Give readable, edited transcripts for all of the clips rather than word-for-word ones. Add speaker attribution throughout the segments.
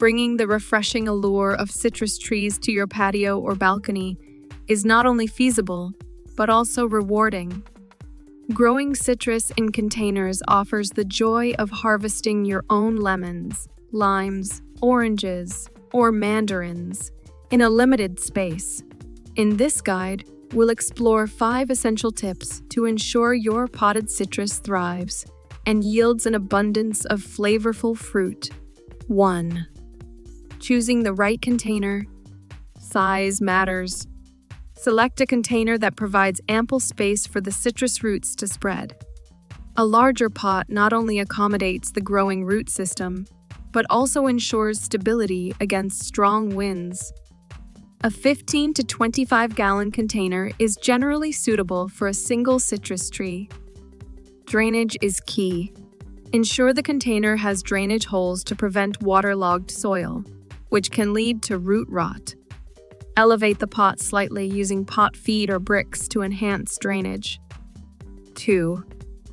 Speaker 1: Bringing the refreshing allure of citrus trees to your patio or balcony is not only feasible, but also rewarding. Growing citrus in containers offers the joy of harvesting your own lemons, limes, oranges, or mandarins in a limited space. In this guide, we'll explore 5 essential tips to ensure your potted citrus thrives and yields an abundance of flavorful fruit. 1. Choosing the right container. Size matters. Select a container that provides ample space for the citrus roots to spread. A larger pot not only accommodates the growing root system, but also ensures stability against strong winds. A 15 to 25-gallon container is generally suitable for a single citrus tree. Drainage is key. Ensure the container has drainage holes to prevent waterlogged soil, which can lead to root rot. Elevate the pot slightly using pot feed or bricks to enhance drainage. 2.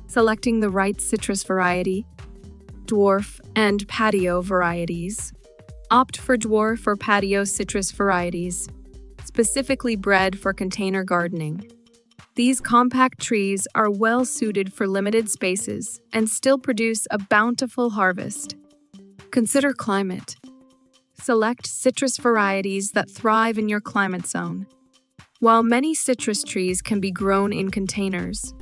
Speaker 1: Selecting the right citrus variety. Dwarf and patio varieties. Opt for dwarf or patio citrus varieties, specifically bred for container gardening. These compact trees are well suited for limited spaces and still produce a bountiful harvest. Consider climate. Select citrus varieties that thrive in your climate zone. While many citrus trees can be grown in containers,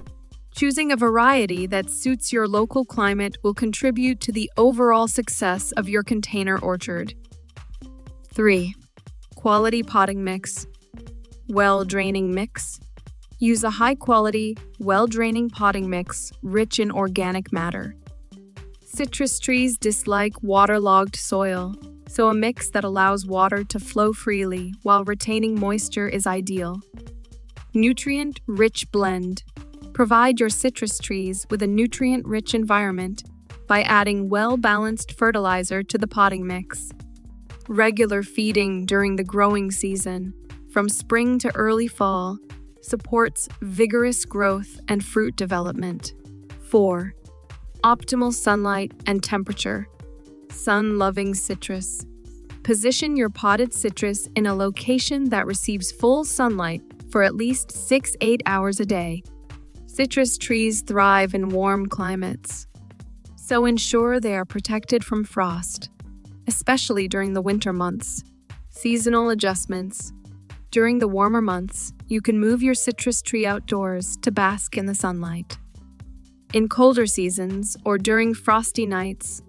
Speaker 1: choosing a variety that suits your local climate will contribute to the overall success of your container orchard. 3. Quality potting mix. Well-draining mix. Use a high-quality, well-draining potting mix rich in organic matter. Citrus trees dislike waterlogged soil, so a mix that allows water to flow freely while retaining moisture is ideal. Nutrient-rich blend. Provide your citrus trees with a nutrient-rich environment by adding well-balanced fertilizer to the potting mix. Regular feeding during the growing season, from spring to early fall, supports vigorous growth and fruit development. 4. Optimal sunlight and temperature. Sun-loving citrus. Position your potted citrus in a location that receives full sunlight for at least 6-8 hours a day. Citrus trees thrive in warm climates, so ensure they are protected from frost, especially during the winter months. Seasonal adjustments. During the warmer months, you can move your citrus tree outdoors to bask in the sunlight. In colder seasons or during frosty nights,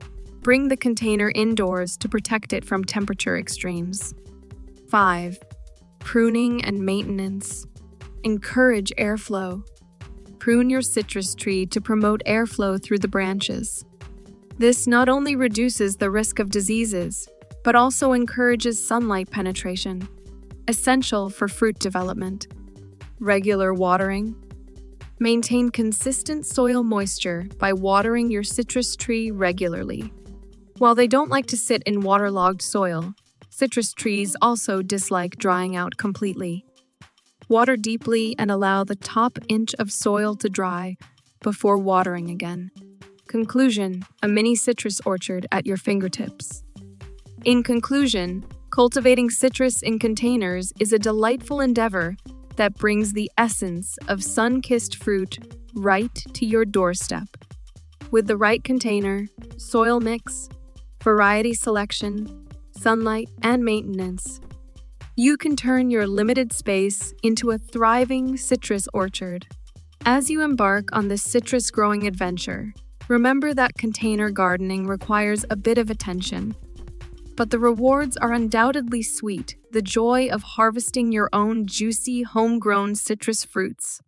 Speaker 1: bring the container indoors to protect it from temperature extremes. 5. Pruning and maintenance. Encourage airflow. Prune your citrus tree to promote airflow through the branches. This not only reduces the risk of diseases, but also encourages sunlight penetration, essential for fruit development. Regular watering. Maintain consistent soil moisture by watering your citrus tree regularly. While they don't like to sit in waterlogged soil, citrus trees also dislike drying out completely. Water deeply and allow the top inch of soil to dry before watering again. Conclusion: a mini citrus orchard at your fingertips. In conclusion, cultivating citrus in containers is a delightful endeavor that brings the essence of sun-kissed fruit right to your doorstep. With the right container, soil mix, variety selection, sunlight, and maintenance, you can turn your limited space into a thriving citrus orchard. As you embark on this citrus growing adventure, remember that container gardening requires a bit of attention. But the rewards are undoubtedly sweet, the joy of harvesting your own juicy, homegrown citrus fruits.